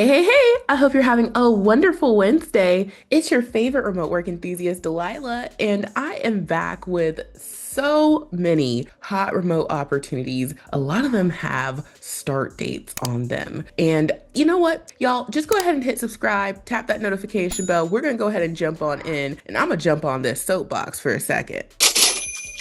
Hey. I hope you're having a wonderful Wednesday. It's your favorite remote work enthusiast, Delilah, and I am back with so many hot remote opportunities. A lot of them have start dates on them. And you know what, y'all, just go ahead and hit subscribe, tap that notification bell. We're going to go ahead and jump on in, and I'm going to jump on this soapbox for a second.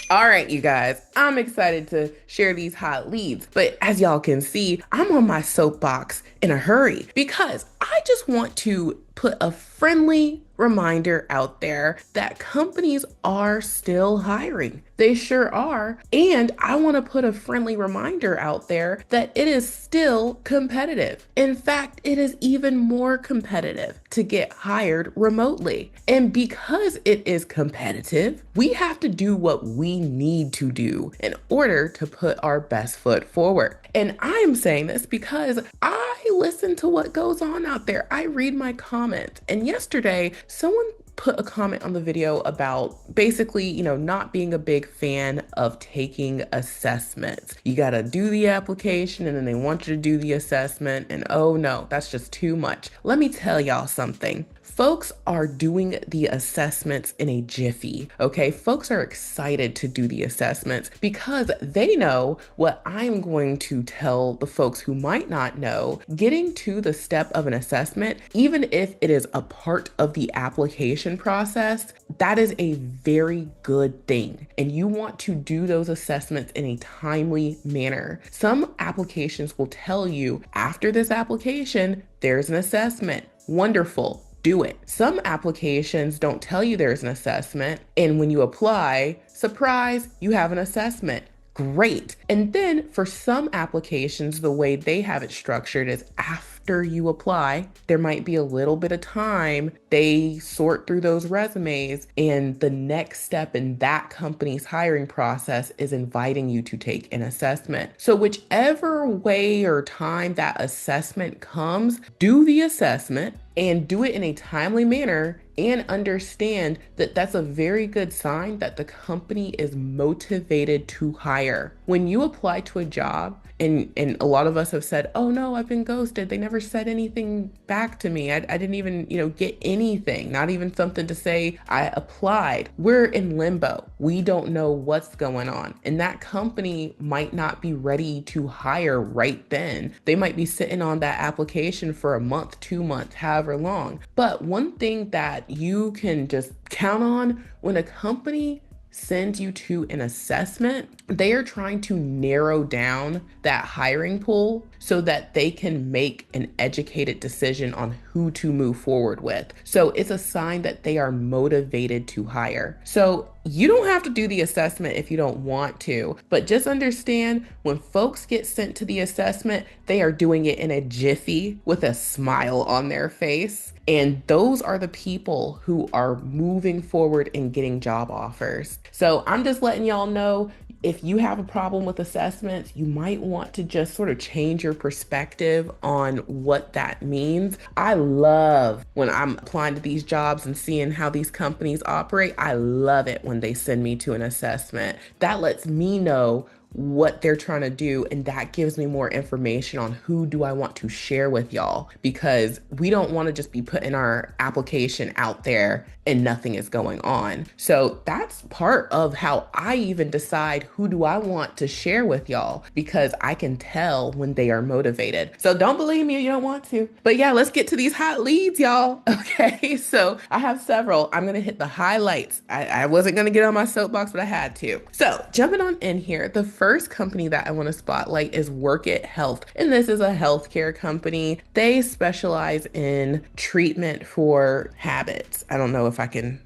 All right, you guys, I'm excited to share these hot leads. But as y'all can see, I'm on my soapbox in a hurry because I just want to put a friendly reminder out there that companies are still hiring. They sure are. And I want to put a friendly reminder out there that it is still competitive. In fact, it is even more competitive to get hired remotely. And because it is competitive, we have to do what we need to do in order to put our best foot forward. And I am saying this because I listen to what goes on out there. I read my comments. And yesterday, someone put a comment on the video about basically, not being a big fan of taking assessments. You got to do the application and then they want you to do the assessment. And oh no, that's just too much. Let me tell y'all something. Folks are doing the assessments in a jiffy, okay? Folks are excited to do the assessments because they know what I'm going to tell the folks who might not know. Getting to the step of an assessment, even if it is a part of the application process, that is a very good thing. And you want to do those assessments in a timely manner. Some applications will tell you after this application, there's an assessment. Wonderful. Do it. Some applications don't tell you there's an assessment, and when you apply, surprise, you have an assessment. Great. And then for some applications, the way they have it structured is after you apply, there might be a little bit of time. They sort through those resumes, and the next step in that company's hiring process is inviting you to take an assessment. So whichever way or time that assessment comes, do the assessment and do it in a timely manner and understand that that's a very good sign that the company is motivated to hire. When you apply to a job, and a lot of us have said, oh no, I've been ghosted. They never said anything back to me. I didn't even, get anything, not even something to say I applied. We're in limbo. We don't know what's going on. And that company might not be ready to hire right then. They might be sitting on that application for a month, 2 months, however long. But one thing that you can just count on when a company sends you to an assessment, they are trying to narrow down that hiring pool so that they can make an educated decision on who to move forward with. So it's a sign that they are motivated to hire. So you don't have to do the assessment if you don't want to, but just understand when folks get sent to the assessment, they are doing it in a jiffy with a smile on their face. And those are the people who are moving forward and getting job offers. So I'm just letting y'all know, if you have a problem with assessments, you might want to just sort of change your perspective on what that means. I love when I'm applying to these jobs and seeing how these companies operate. I love it when they send me to an assessment. That lets me know what they're trying to do, and that gives me more information on who do I want to share with y'all, because we don't want to just be putting our application out there and nothing is going on. So that's part of how I even decide who do I want to share with y'all, because I can tell when they are motivated. So don't believe me if you don't want to. But yeah, let's get to these hot leads, y'all. Okay, so I have several. I'm going to hit the highlights. I wasn't going to get on my soapbox, but I had to. So jumping on in here, the first company that I want to spotlight is Work It Health. And this is a healthcare company. They specialize in treatment for habits. I don't know if I can,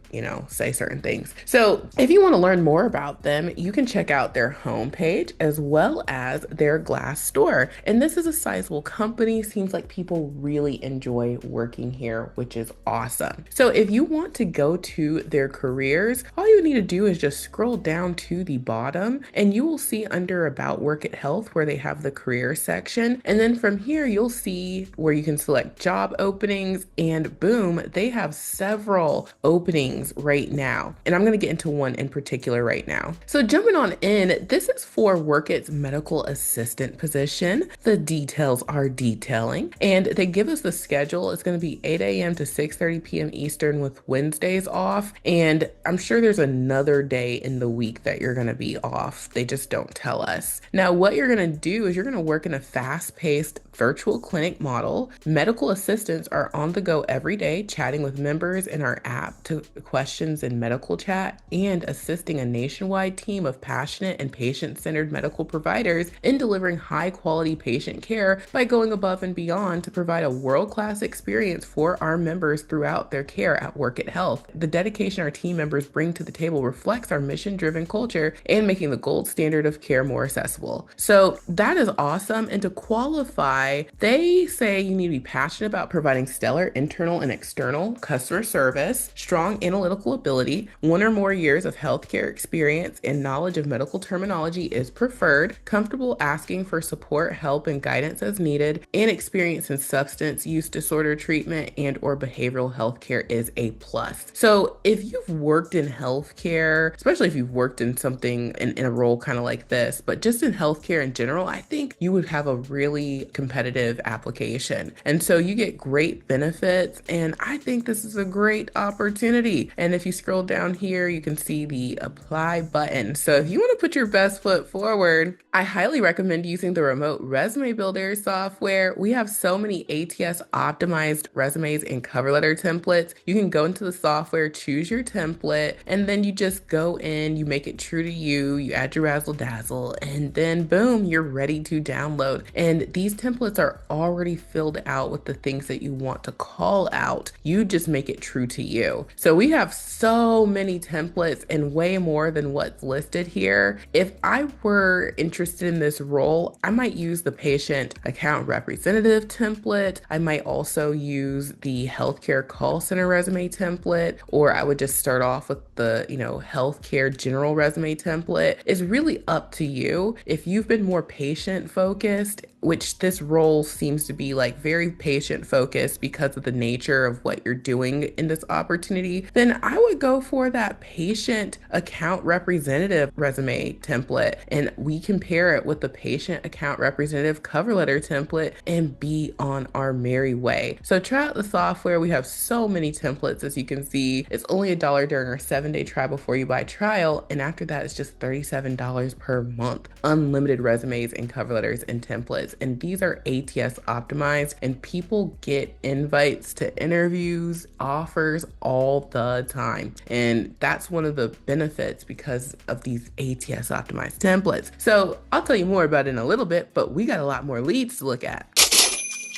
say certain things. So if you want to learn more about them, you can check out their homepage as well as their Glassdoor. And this is a sizable company. Seems like people really enjoy working here, which is awesome. So if you want to go to their careers, all you need to do is just scroll down to the bottom and you will see under About Work at Health where they have the career section. And then from here, you'll see where you can select job openings, and boom, they have several openings openings right now, and I'm going to get into one in particular right now. So jumping on in, this is for Workit's medical assistant position. The details are detailing, and they give us the schedule. It's going to be 8 a.m. to 6:30 p.m. Eastern with Wednesdays off, and I'm sure there's another day in the week that you're going to be off. They just don't tell us. Now, what you're going to do is you're going to work in a fast-paced virtual clinic model. Medical assistants are on the go every day, chatting with members in our app to questions in medical chat and assisting a nationwide team of passionate and patient-centered medical providers in delivering high-quality patient care by going above and beyond to provide a world-class experience for our members throughout their care at Work It Health. The dedication our team members bring to the table reflects our mission-driven culture and making the gold standard of care more accessible. So that is awesome. And to qualify, they say you need to be passionate about providing stellar internal and external customer service, strong analytical ability, 1 or more years of healthcare experience and knowledge of medical terminology is preferred, comfortable asking for support, help, and guidance as needed, and experience in substance use disorder treatment and or behavioral health care is a plus. So if you've worked in healthcare, especially if you've worked in something in a role kind of like this, but just in healthcare in general, I think you would have a really competitive application. And so you get great benefits, and I think this is a great opportunity. And if you scroll down here, you can see the apply button. So if you want to put your best foot forward, I highly recommend using the remote resume builder software. We have so many ATS optimized resumes and cover letter templates. You can go into the software, choose your template, and then you just go in, you make it true to you, you add your razzle dazzle, and then boom, you're ready to download. And these templates are already filled out with the things that you want to call out. You just make it true to you. So we have so many templates and way more than what's listed here. If I were interested in this role, I might use the patient account representative template. I might also use the healthcare call center resume template, or I would just start off with the, healthcare general resume template. It's really up to you. If you've been more patient focused, which this role seems to be like very patient focused because of the nature of what you're doing in this opportunity, then I would go for that patient account representative resume template. And we compare it with the patient account representative cover letter template and be on our merry way. So try out the software. We have so many templates, as you can see. It's only $1 during our 7-day try before you buy trial. And after that, it's just $37 per month. Unlimited resumes and cover letters and templates. And these are ATS optimized, and people get invites to interviews, offers all the time. And that's one of the benefits because of these ATS optimized templates. So I'll tell you more about it in a little bit, but we got a lot more leads to look at.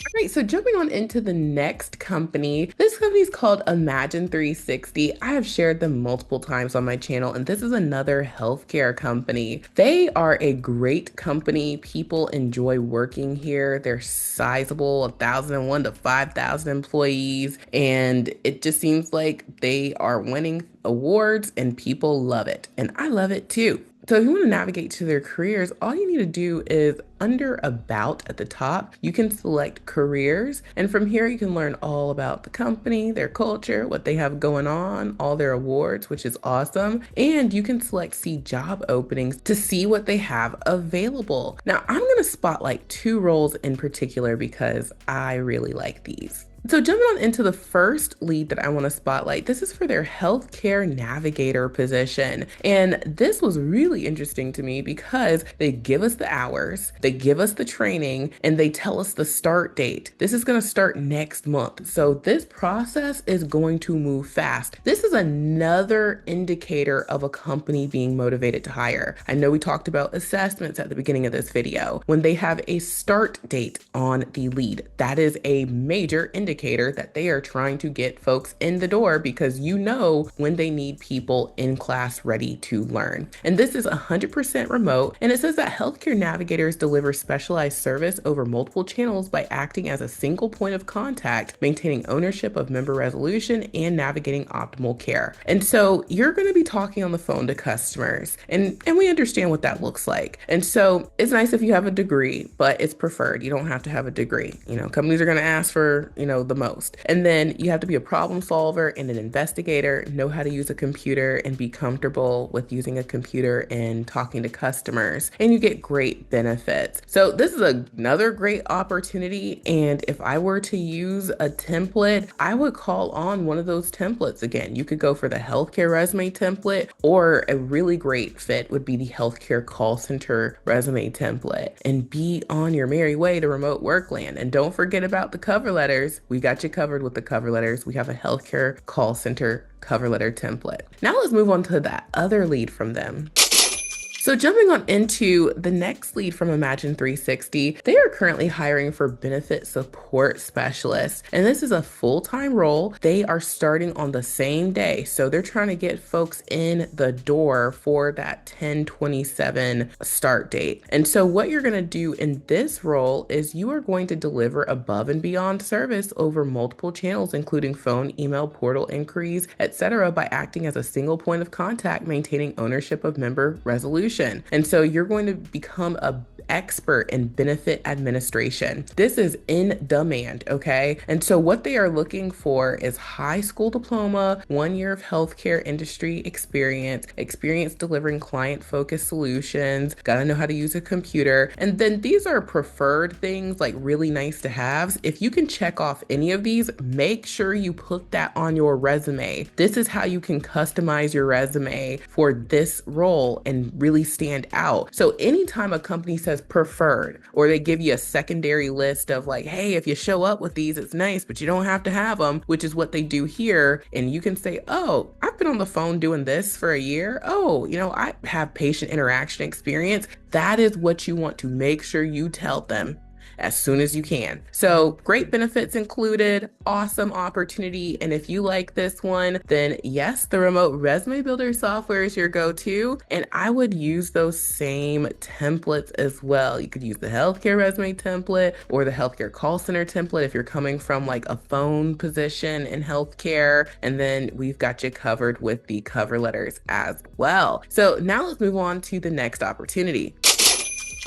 All right, so jumping on into the next company, this company is called Imagine 360. I have shared them multiple times on my channel, and this is another healthcare company. They are a great company. People enjoy working here. They're sizable, 1,001 to 5,000 employees, and it just seems like they are winning awards and people love it. And I love it too. So if you want to navigate to their careers, all you need to do is under About at the top, you can select careers. And from here, you can learn all about the company, their culture, what they have going on, all their awards, which is awesome. And you can select see job openings to see what they have available. Now, I'm going to spotlight 2 roles in particular because I really like these. So jumping on into the first lead that I want to spotlight, this is for their healthcare navigator position. And this was really interesting to me because they give us the hours, they give us the training, and they tell us the start date. This is going to start next month. So this process is going to move fast. This is another indicator of a company being motivated to hire. I know we talked about assessments at the beginning of this video. When they have a start date on the lead, that is a major indicator that they are trying to get folks in the door because when they need people in class ready to learn. And this is 100% remote. And it says that healthcare navigators deliver deliver specialized service over multiple channels by acting as a single point of contact, maintaining ownership of member resolution, and navigating optimal care. And so you're going to be talking on the phone to customers, and we understand what that looks like. And so it's nice if you have a degree, but it's preferred. You don't have to have a degree. Companies are going to ask for, the most. And then you have to be a problem solver and an investigator, know how to use a computer, and be comfortable with using a computer and talking to customers. And you get great benefits. So this is another great opportunity. And if I were to use a template, I would call on one of those templates. Again, you could go for the healthcare resume template, or a really great fit would be the healthcare call center resume template, and be on your merry way to remote work land. And don't forget about the cover letters. We got you covered with the cover letters. We have a healthcare call center cover letter template. Now let's move on to that other lead from them. So jumping on into the next lead from Imagine 360, they are currently hiring for benefit support specialists. And this is a full-time role. They are starting on the same day. So they're trying to get folks in the door for that 10/27 start date. And so what you're going to do in this role is you are going to deliver above and beyond service over multiple channels, including phone, email, portal inquiries, etc., by acting as a single point of contact, maintaining ownership of member resolution. And so you're going to become an expert in benefit administration. This is in demand, okay? And so what they are looking for is high school diploma, 1 year of healthcare industry experience delivering client-focused solutions, gotta know how to use a computer. And then these are preferred things, like really nice to haves. If you can check off any of these, make sure you put that on your resume. This is how you can customize your resume for this role and really stand out. So anytime a company says preferred, or they give you a secondary list of like, hey, if you show up with these, it's nice, but you don't have to have them, which is what they do here. And you can say, oh, I've been on the phone doing this for a year. Oh, I have patient interaction experience. That is what you want to make sure you tell them as soon as you can. So great benefits included, awesome opportunity. And if you like this one, then yes, the remote resume builder software is your go-to. And I would use those same templates as well. You could use the healthcare resume template or the healthcare call center template if you're coming from like a phone position in healthcare. And then we've got you covered with the cover letters as well. So now let's move on to the next opportunity.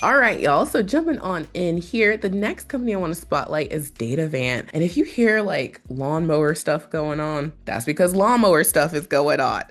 All right, y'all. So jumping on in here, the next company I want to spotlight is Datavant. And if you hear like lawnmower stuff going on, that's because lawnmower stuff is going on.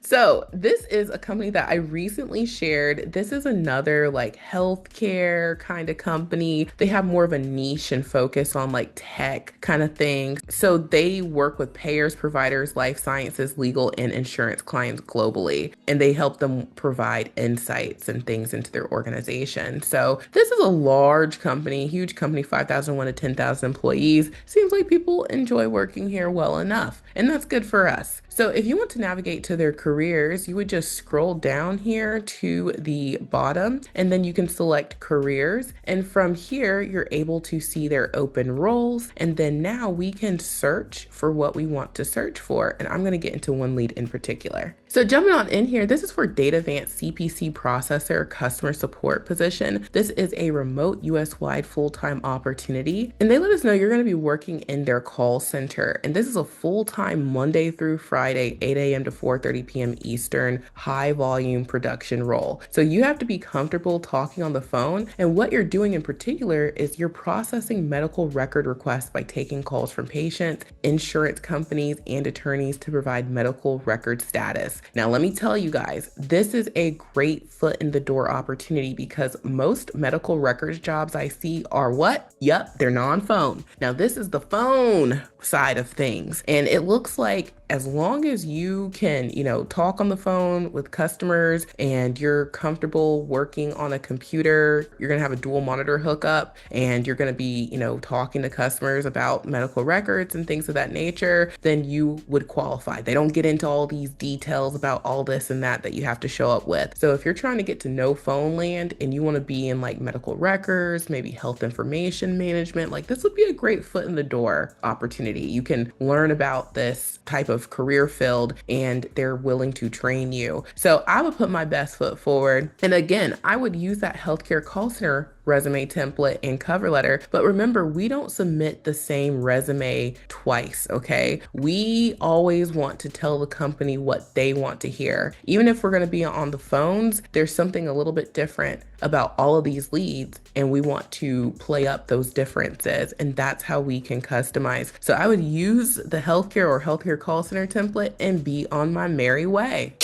So this is a company that I recently shared. This is another like healthcare kind of company. They have more of a niche and focus on like tech kind of things. So they work with payers, providers, life sciences, legal, and insurance clients globally. And they help them provide insights and things into their organization. So this is a large company, huge company, 5,001 to 10,000 employees. Seems like people enjoy working here well enough, and that's good for us. So if you want to navigate to their careers, you would just scroll down here to the bottom, and then you can select careers. And from here, you're able to see their open roles. And then now we can search for what we want to search for. And I'm going to get into one lead in particular. So jumping on in here, this is for Datavant CPC processor customer support position. This is a remote US-wide full-time opportunity. And they let us know you're going to be working in their call center. And this is a full-time Monday through Friday, 8 a.m. to 4:30 p.m. Eastern, high volume production role. So you have to be comfortable talking on the phone. And what you're doing in particular is you're processing medical record requests by taking calls from patients, insurance companies, and attorneys to provide medical record status. Now, let me tell you guys, this is a great foot in the door opportunity because most medical records jobs I see are what? Yep, they're non-phone. Now, this is the phone side of things. And it looks like as long as you can, talk on the phone with customers and you're comfortable working on a computer, you're going to have a dual monitor hookup and you're going to be, talking to customers about medical records and things of that nature, then you would qualify. They don't get into all these details about all this and that you have to show up with. So if you're trying to get to know phone land and you want to be in like medical records, maybe health information management, like this would be a great foot in the door opportunity. You can learn about this type of career field and they're willing to train you. So I would put my best foot forward. And again, I would use that healthcare call center resume template and cover letter. But remember, we don't submit the same resume twice, okay? We always want to tell the company what they want to hear. Even if we're going to be on the phones, there's something a little bit different about all of these leads, and we want to play up those differences, and that's how we can customize. So I would use the healthcare or healthcare call center template and be on my merry way.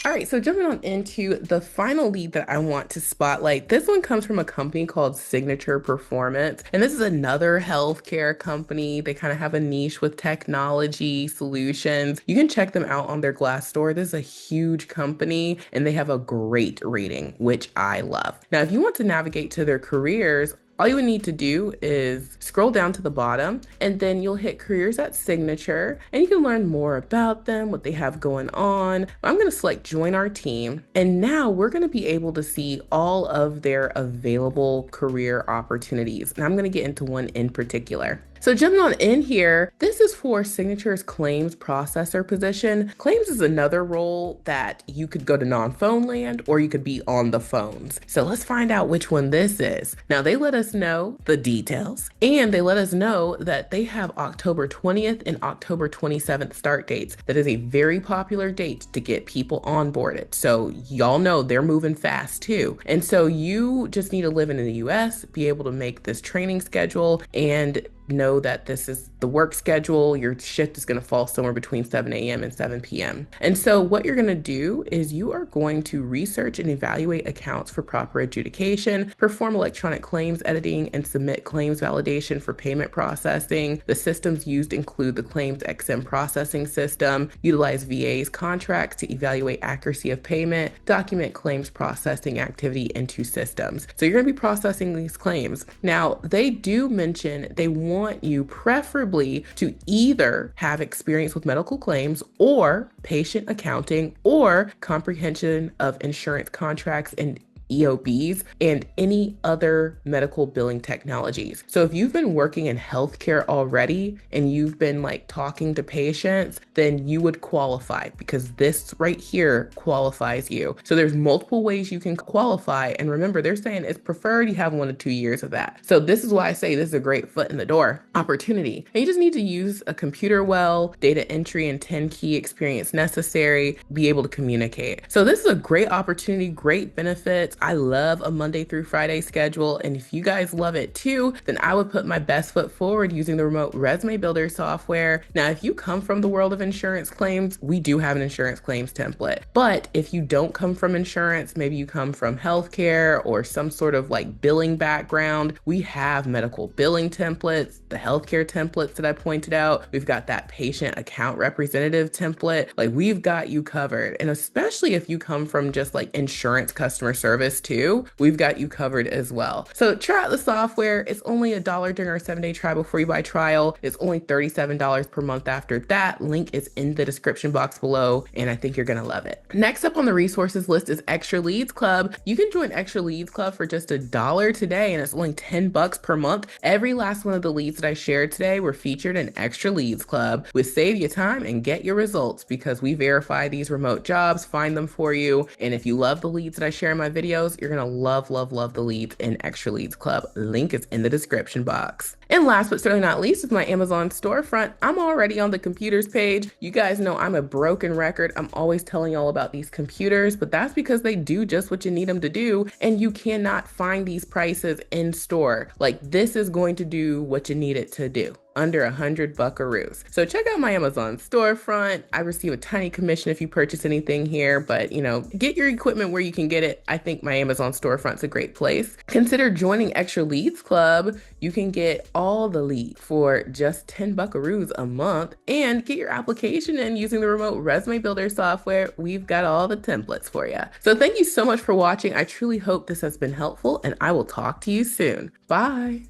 All right, so jumping on into the final lead that I want to spotlight. This one comes from a company called Signature Performance, and this is another healthcare company. They kind of have a niche with technology solutions. You can check them out on their Glassdoor. This is a huge company, and they have a great rating, which I love. Now, if you want to navigate to their careers, all you would need to do is scroll down to the bottom, and then you'll hit careers at Signature, and you can learn more about them, what they have going on. I'm going to select join our team, and now we're going to be able to see all of their available career opportunities. And I'm going to get into one in particular. So jumping on in here, this is for Signature's claims processor position. Claims is another role that you could go to non-phone land or you could be on the phones. So let's find out which one this is. Now they let us know the details, and they let us know that they have October 20th and October 27th start dates. That is a very popular date to get people onboarded. So y'all know they're moving fast too. And so you just need to live in the US, be able to make this training schedule, and know that this is the work schedule. Your shift is going to fall somewhere between 7 a.m. and 7 p.m. And so what you're going to do is you are going to research and evaluate accounts for proper adjudication, perform electronic claims editing, and submit claims validation for payment processing. The systems used include the Claims XM processing system, utilize VA's contracts to evaluate accuracy of payment, document claims processing activity into systems. So you're going to be processing these claims. Now, they do mention they want you preferably to either have experience with medical claims or patient accounting or comprehension of insurance contracts and EOBs and any other medical billing technologies. So if you've been working in healthcare already and you've been like talking to patients, then you would qualify because this right here qualifies you. So there's multiple ways you can qualify. And remember, they're saying it's preferred you have 1 to 2 years of that. So this is why I say this is a great foot in the door opportunity. And you just need to use a computer well, data entry and 10 key experience necessary, be able to communicate. So this is a great opportunity, great benefits. I love a Monday through Friday schedule. And if you guys love it too, then I would put my best foot forward using the remote resume builder software. Now, if you come from the world of insurance claims, we do have an insurance claims template. But if you don't come from insurance, maybe you come from healthcare or some sort of like billing background, we have medical billing templates, the healthcare templates that I pointed out. We've got that patient account representative template. Like we've got you covered. And especially if you come from just like insurance customer service too, we've got you covered as well. So try out the software. It's only $1 during our 7-day try before you buy trial. It's only $37 per month after that. Link is in the description box below, and I think you're gonna love it. Next up on the resources list is Extra Leads Club. You can join Extra Leads Club for just $1 today, and it's only $10 per month. Every last one of the leads that I shared today were featured in Extra Leads Club, which save you time and get your results because we verify these remote jobs, find them for you. And if you love the leads that I share in my videos, you're gonna love the leads in Extra Leads Club. Link is in the description box. And last but certainly not least, with my Amazon storefront, I'm already on the computers page. You guys know I'm a broken record. I'm always telling y'all about these computers, but that's because they do just what you need them to do, and you cannot find these prices in store. Like this is going to do what you need it to do. Under 100 buckaroos. So check out my Amazon storefront. I receive a tiny commission if you purchase anything here, but you know, get your equipment where you can get it. I think my Amazon storefront's a great place. Consider joining Extra Leads Club. You can get all the leads for just 10 buckaroos a month and get your application in using the remote resume builder software. We've got all the templates for you. So thank you so much for watching. I truly hope this has been helpful, and I will talk to you soon. Bye.